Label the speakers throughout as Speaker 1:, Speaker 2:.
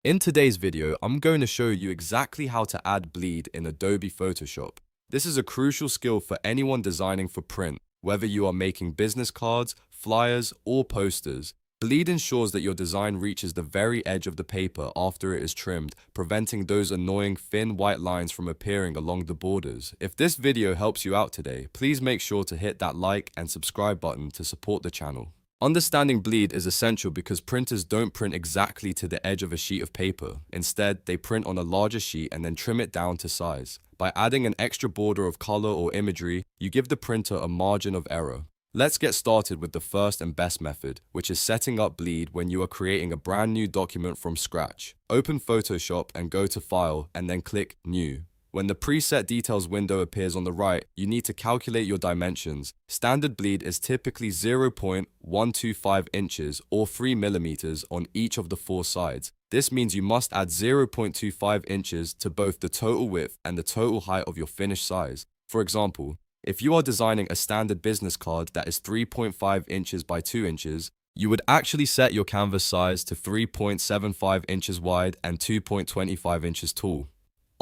Speaker 1: In today's video, I'm going to show you exactly how to add bleed in Adobe Photoshop. This is a crucial skill for anyone designing for print, whether you are making business cards, flyers, or posters. Bleed ensures that your design reaches the very edge of the paper after it is trimmed, preventing those annoying thin white lines from appearing along the borders. If this video helps you out today, please make sure to hit that like and subscribe button to support the channel. Understanding bleed is essential because printers don't print exactly to the edge of a sheet of paper. Instead, they print on a larger sheet and then trim it down to size. By adding an extra border of color or imagery, you give the printer a margin of error. Let's get started with the first and best method, which is setting up bleed when you are creating a brand new document from scratch. Open Photoshop and go to File and then click New. When the preset details window appears on the right, you need to calculate your dimensions. Standard bleed is typically 0.125 inches or 3 millimeters on each of the four sides. This means you must add 0.25 inches to both the total width and the total height of your finished size. For example, if you are designing a standard business card that is 3.5 inches by 2 inches, you would actually set your canvas size to 3.75 inches wide and 2.25 inches tall.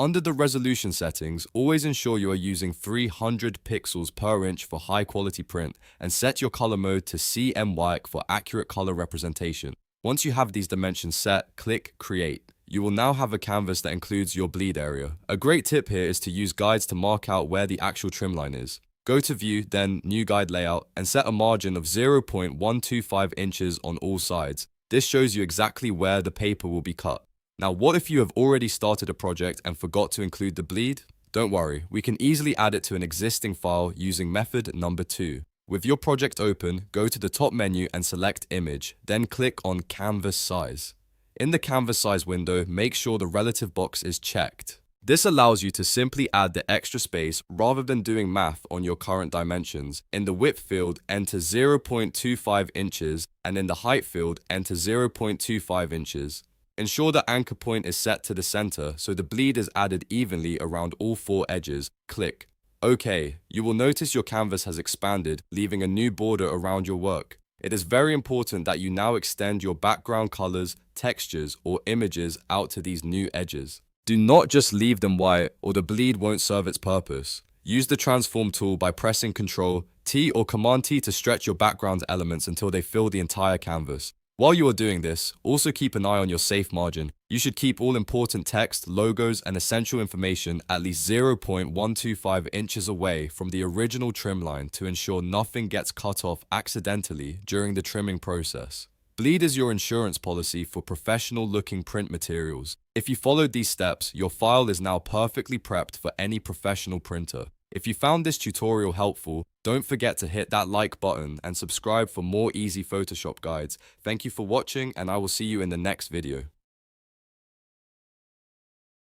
Speaker 1: Under the resolution settings, always ensure you are using 300 pixels per inch for high quality print and set your color mode to cmyk for accurate color representation. Once you have these dimensions set, click Create. You will now have a canvas that includes your bleed area. A great tip here is to use guides to mark out where the actual trim line is. Go to View, then New Guide Layout, and set a margin of 0.125 inches on all sides. This shows you exactly where the paper will be cut. Now, what if you have already started a project and forgot to include the bleed? Don't worry, we can easily add it to an existing file using method number 2. With your project open, go to the top menu and select Image, then click on Canvas Size. In the Canvas Size window, make sure the relative box is checked. This allows you to simply add the extra space rather than doing math on your current dimensions. In the width field, enter 0.25 inches, and in the height field, enter 0.25 inches. Ensure the anchor point is set to the center so the bleed is added evenly around all four edges. Click OK. You will notice your canvas has expanded, leaving a new border around your work. It is very important that you now extend your background colors, textures, or images out to these new edges. Do not just leave them white or the bleed won't serve its purpose. Use the transform tool by pressing Ctrl T or Command T to stretch your background elements until they fill the entire canvas. While you are doing this, also keep an eye on your safe margin. You should keep all important text, logos, and essential information at least 0.125 inches away from the original trim line to ensure nothing gets cut off accidentally during the trimming process. Bleed is your insurance policy for professional-looking print materials. If you followed these steps, your file is now perfectly prepped for any professional printer. If you found this tutorial helpful, don't forget to hit that like button and subscribe for more easy Photoshop guides. Thank you for watching, and I will see you in the next video.